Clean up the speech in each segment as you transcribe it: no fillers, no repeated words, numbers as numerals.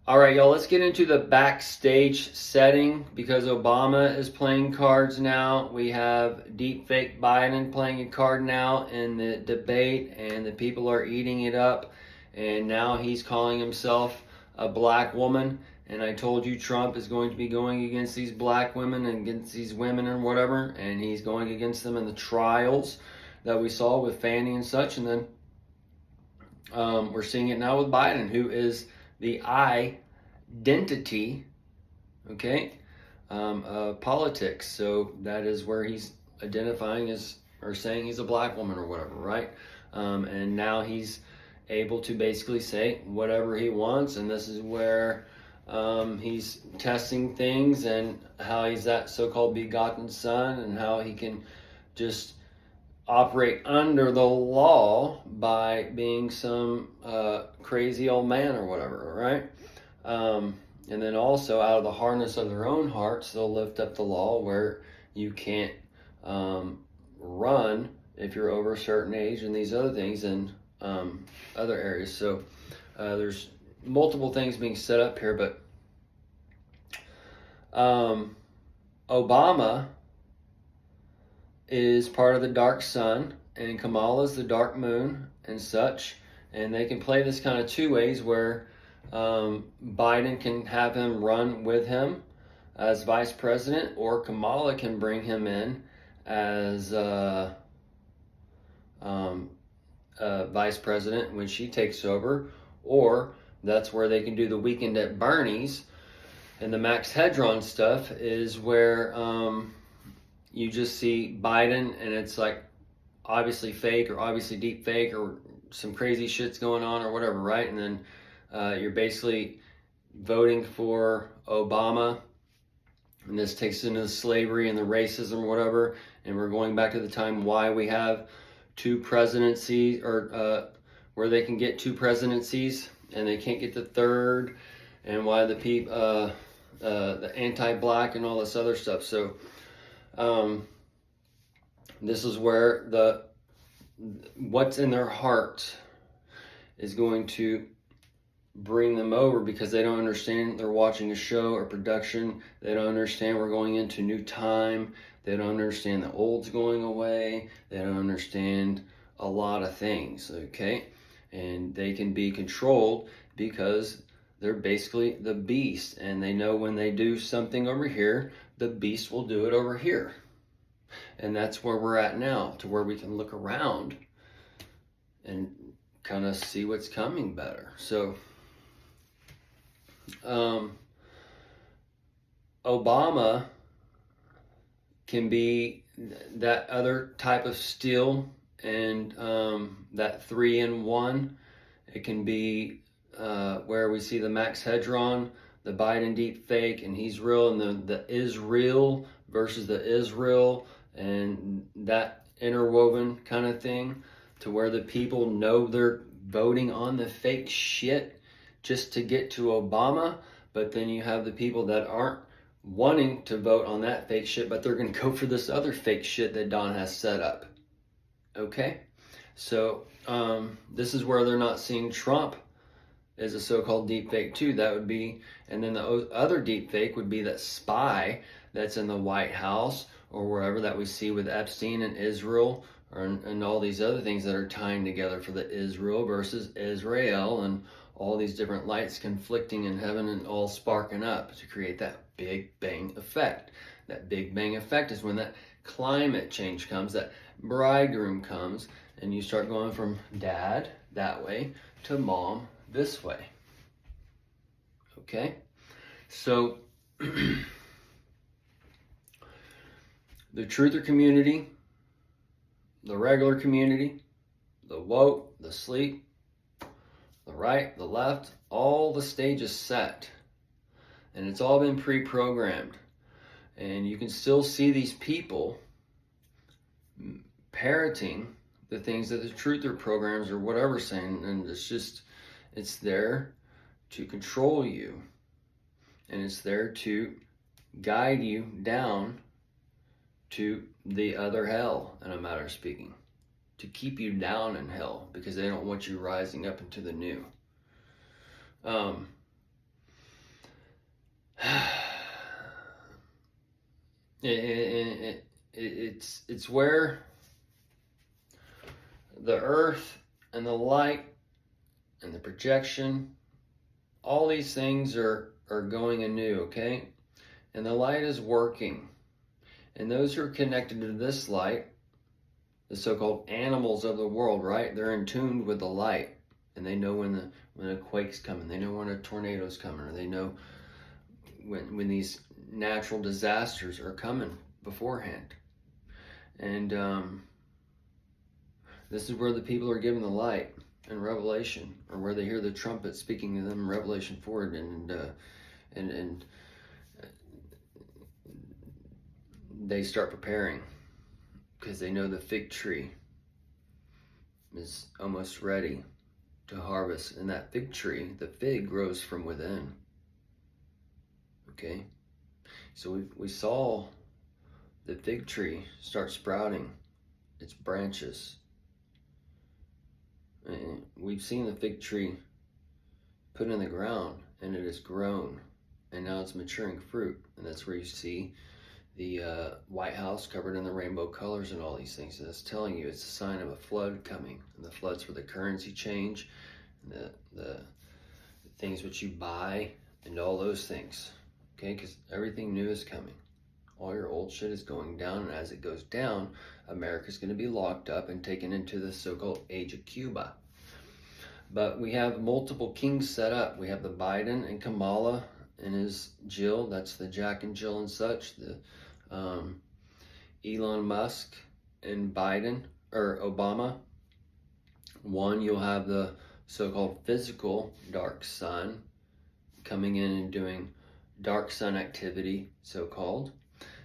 All right, y'all, let's get into the backstage setting because Obama is playing cards now. We have deepfake Biden playing a card now in the debate, and the people are eating it up. And now he's calling himself a black woman. And I told you Trump is going to be going against these black women and against these women and whatever. And he's going against them in the trials that we saw with Fannie and such. And then we're seeing it now with Biden, who is the identity, okay, politics. So that is where he's identifying as or saying he's a black woman or whatever, right? And now he's able to basically say whatever he wants, and this is where he's testing things and how he's that so-called begotten son and how he can just operate under the law by being some crazy old man or whatever, right? And then also out of the hardness of their own hearts, they'll lift up the law where you can't run if you're over a certain age and these other things and other areas. So there's multiple things being set up here, but Obama is part of the dark sun and Kamala's the dark moon and such, and they can play this kind of two ways where Biden can have him run with him as vice president, or Kamala can bring him in as vice president when she takes over, or that's where they can do the weekend at Bernie's. And the Max Hedron stuff is where you just see Biden and it's like obviously fake or obviously deep fake or some crazy shit's going on or whatever, right? And then you're basically voting for Obama, and this takes into the slavery and the racism or whatever, and we're going back to the time why we have two presidencies, or where they can get two presidencies and they can't get the third, and why the people, the anti-black and all this other stuff. So this is where what's in their heart is going to bring them over, because they don't understand they're watching a show or production. They don't understand we're going into new time. They don't understand the old's going away. They don't understand a lot of things, okay? And they can be controlled because they're basically the beast, and they know when they do something over here, the beast will do it over here. And that's where we're at now, to where we can look around and kind of see what's coming better. So Obama can be that other type of steel, and that 3-in-1. It can be where we see the Max Hedron, the Biden deep fake, and he's real, and the Israel versus the Israel, and that interwoven kind of thing, to where the people know they're voting on the fake shit just to get to Obama. But then you have the people that aren't wanting to vote on that fake shit, but they're going to go for this other fake shit that Don has set up. Okay? So this is where they're not seeing Trump as a so-called deep fake too. That would be, and then the other deep fake would be that spy that's in the White House or wherever that we see with Epstein and Israel, and all these other things that are tying together for the Israel versus Israel, and all these different lights conflicting in heaven and all sparking up to create that Big Bang effect. That Big Bang effect is when that climate change comes, that bridegroom comes, and you start going from dad that way to mom this way. Okay? So the truther community, the regular community, the woke, the sleep, the right, the left, all the stages set. And it's all been pre-programmed. And you can still see these people parroting the things that the truther programs or whatever saying, and it's there to control you. And it's there to guide you down to the other hell, in a matter of speaking, to keep you down in hell, because they don't want you rising up into the new. It's where the earth and the light and the projection, all these things are going anew, okay? And the light is working. And those who are connected to this light, the so-called animals of the world, right? They're in tune with the light, and they know when a quake's coming. They know when a tornado's coming, or they know when these natural disasters are coming beforehand. And this is where the people are given the light in Revelation, or where they hear the trumpet speaking to them in Revelation 4, and they start preparing, because they know the fig tree is almost ready to harvest. And that fig tree, the fig, grows from within. Okay? So we saw the fig tree start sprouting its branches. And we've seen the fig tree put in the ground, and it has grown, and now it's maturing fruit. And that's where you see the White House covered in the rainbow colors and all these things. And it's telling you it's a sign of a flood coming. And the flood's where the currency change, and the things which you buy, and all those things. Okay, because everything new is coming. All your old shit is going down, and as it goes down, America's going to be locked up and taken into the so-called age of Cuba. But we have multiple kings set up. We have the Biden and Kamala and his Jill. That's the Jack and Jill and such. The Elon Musk and Biden, or Obama. One, you'll have the so-called physical dark sun coming in and doing dark sun activity, so-called.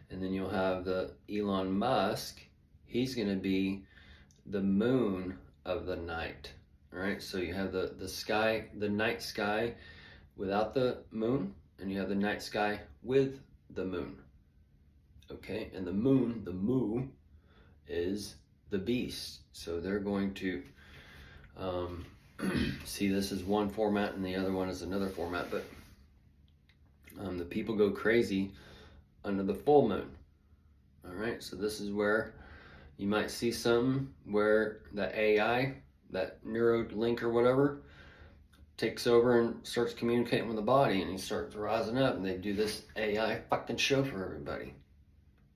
And then you'll have the Elon Musk. He's going to be the moon of the night. All right, so you have the sky, the night sky without the moon, and you have the night sky with the moon. Okay, and the moon, the moo, is the beast. So they're going to see this as one format and the other one is another format, but the people go crazy under the full moon. All right, so this is where you might see something where the AI, that Neuralink or whatever, takes over and starts communicating with the body, and he starts rising up, and they do this AI fucking show for everybody.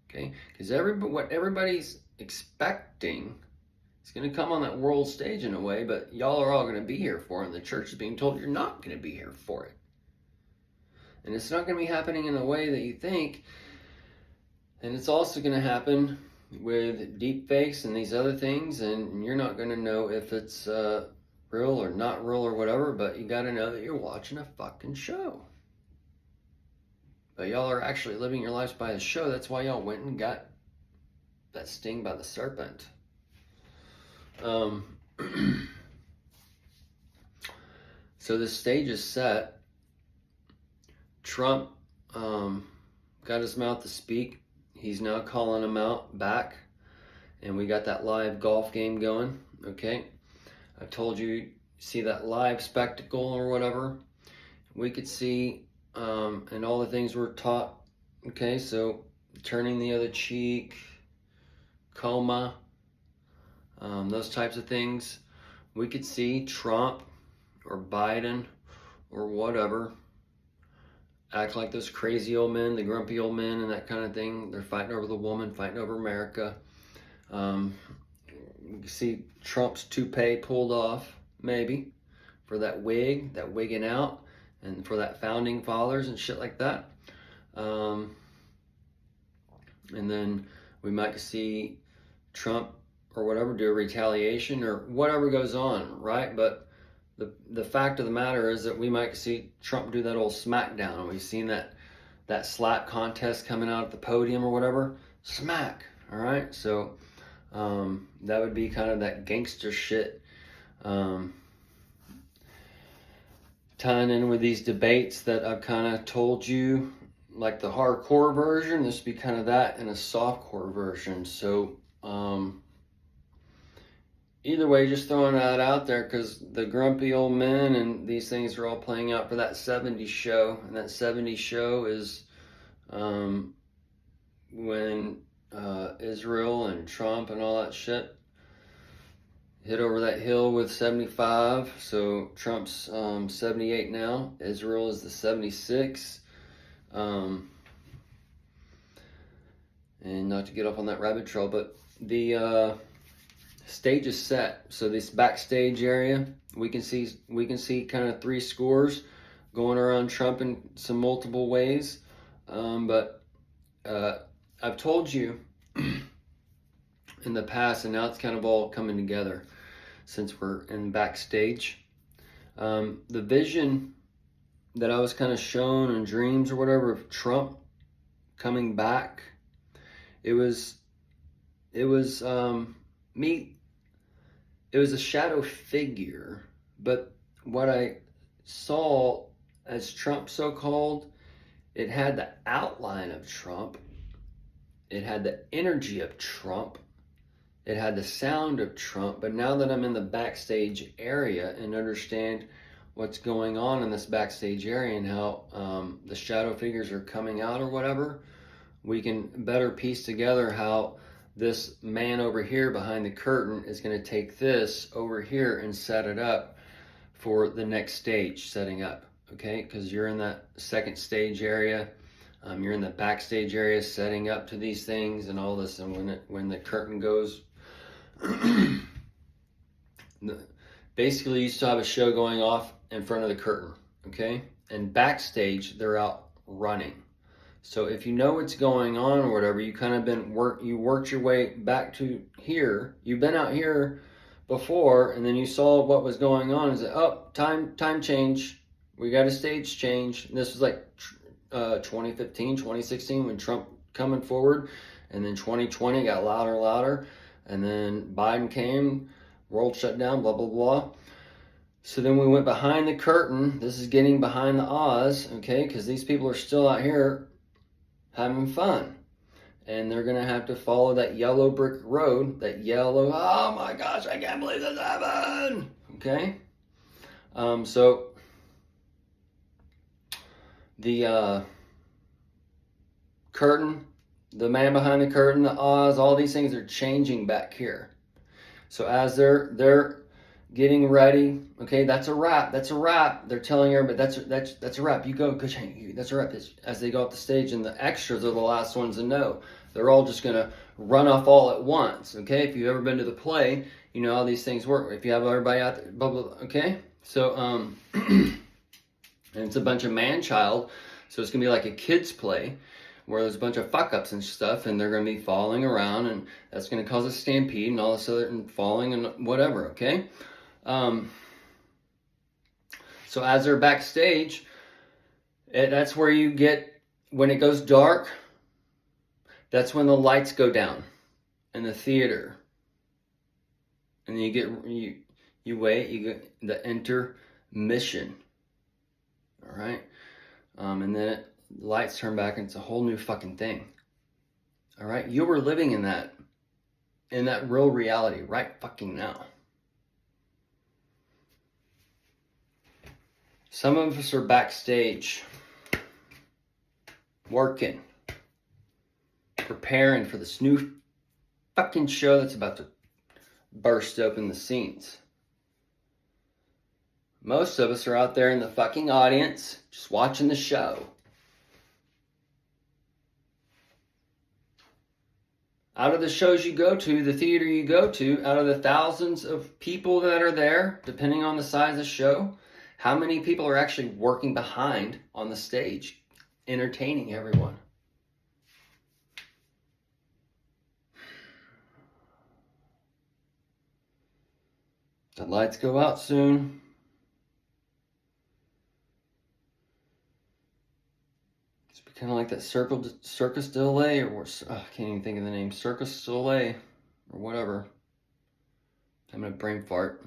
Okay, because what everybody's expecting is going to come on that world stage in a way, but y'all are all going to be here for it, and the church is being told you're not going to be here for it. And it's not going to be happening in a way that you think. And it's also going to happen with deep fakes and these other things, and you're not going to know if it's real or not real or whatever, but you got to know that you're watching a fucking show. But y'all are actually living your lives by the show. That's why y'all went and got that sting by the serpent. So the stage is set. Trump got his mouth to speak. He's now calling them out back. And we got that live golf game going. Okay. I told you, see that live spectacle or whatever. We could see, and all the things we're taught. Okay. So turning the other cheek, coma, those types of things. We could see Trump or Biden or whatever act like those crazy old men, the grumpy old men and that kind of thing. They're fighting over the woman, fighting over America. You can see Trump's toupee pulled off, maybe, for that wigging out, and for that founding fathers and shit like that. And then we might see Trump or whatever do a retaliation or whatever goes on, right? But the fact of the matter is that we might see Trump do that old smackdown. We've seen that slap contest coming out at the podium or whatever. Smack, all right? So that would be kind of that gangster shit. Tying in with these debates that I've kind of told you, like the hardcore version, this would be kind of that in a softcore version. So either way, just throwing that out there, because the grumpy old men and these things are all playing out for that 70s show. And that 70s show is when Israel and Trump and all that shit hit over that hill with 75. So Trump's 78 now. Israel is the 76. And not to get off on that rabbit trail, but the stage is set. So this backstage area, we can see kind of three scores going around Trump in some multiple ways. But I've told you in the past, and now it's kind of all coming together since we're in backstage. The vision that I was kind of shown in dreams or whatever of Trump coming back, it was me. It was a shadow figure, but what I saw as Trump, so-called, it had the outline of Trump, it had the energy of Trump, it had the sound of Trump. But now that I'm in the backstage area and understand what's going on in this backstage area and how the shadow figures are coming out or whatever, we can better piece together how this man over here behind the curtain is going to take this over here and set it up for the next stage setting up. Okay, because you're in that second stage area, you're in the backstage area setting up to these things and all this. And when the curtain goes, basically you still have a show going off in front of the curtain. Okay, and backstage they're out running. So if you know what's going on or whatever, you kind of worked your way back to here. You've been out here before, and then you saw what was going on and said, oh, time change. We got a stage change. And this was like 2015, 2016 when Trump coming forward, and then 2020 got louder and louder, and then Biden came, world shut down, blah, blah, blah. So then we went behind the curtain. This is getting behind the Oz, okay, because these people are still out here having fun, and they're gonna have to follow that yellow brick road, oh my gosh, I can't believe this happened. Okay, so the curtain, the man behind the curtain, the Oz, all these things are changing back here. So as they're getting ready, okay, that's a wrap. They're telling everybody that's a wrap. You go, that's a wrap. As they go off the stage, and the extras are the last ones to know. They're all just gonna run off all at once. Okay, if you've ever been to the play, you know how these things work. If you have everybody out there, blah blah. Blah, okay, so and it's a bunch of man-child, so it's gonna be like a kids play, where there's a bunch of fuck-ups and stuff, and they're going to be falling around, and that's going to cause a stampede and all this other, and falling and whatever, okay? So as they're backstage, that's where you get, when it goes dark, that's when the lights go down in the theater. And then you wait, you get the intermission, all right? And then lights turn back, and it's a whole new fucking thing. All right, you were living in that real reality right fucking now. Some of us are backstage working, preparing for this new fucking show that's about to burst open the scenes. Most of us are out there in the fucking audience just watching the show. Out of the shows you go to, the theater you go to, out of the thousands of people that are there, depending on the size of the show, how many people are actually working behind on the stage, entertaining everyone? The lights go out soon. Kind of like that Circus du Soleil, I can't even think of the name, Circus du Soleil, or whatever. I'm gonna brain fart.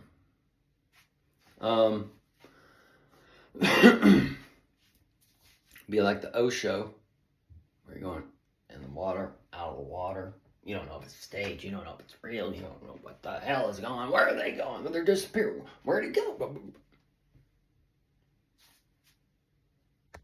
Be like the O show, where you're going in the water, out of the water. You don't know if it's stage, you don't know if it's real, you don't know what the hell is going on. Where are they going? They're disappearing. Where'd it go?